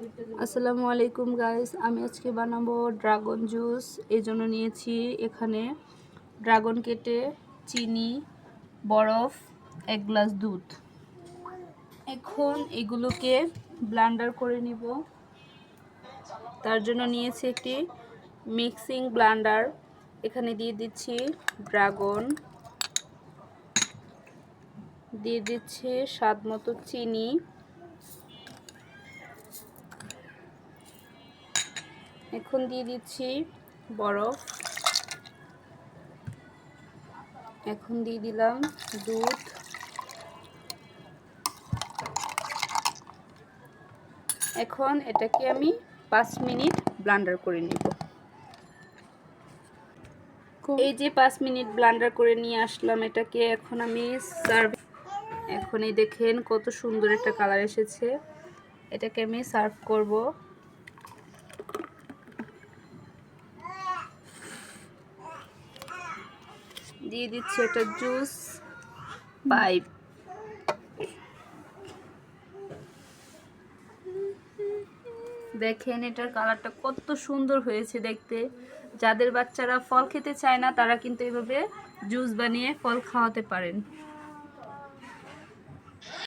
আসসালামু আলাইকুম গাইস, আমি আজকে বানাবো ড্রাগন জুস। এই জন্য নিয়েছি এখানে ড্রাগন কেটে, চিনি, বরফ, 1 গ্লাস দুধ। এখন এগুলোকে ব্লেন্ডার করে নিব। তার জন্য নিয়েছি একটি মিক্সিং ব্লেন্ডার। এখানে দিয়ে দিচ্ছি ড্রাগন, দিয়ে দিচ্ছি স্বাদ মতো চিনি, এখন দিয়ে দিচ্ছি বরফ, এখন দিয়ে দিলাম দুধ। এখন এটাকে আমি 5 মিনিট ব্লেন্ডার করে নিব। এই যে 5 মিনিট ব্লেন্ডার করে নিয়ে আসলাম এটাকে। এখন আমি সার্ভ, এখন এই দেখেন কত সুন্দর একটা কালার এসেছে। এটাকে আমি সার্ভ করব। দিয়ে দিচ্ছি একটা জুস পাইপ। দেখেন এটার কালারটা কত সুন্দর হয়েছে দেখতে। যাদের বাচ্চারা ফল খেতে চায় না তারা কিন্তু এভাবে জুস বানিয়ে ফল খাওয়াতে পারেন।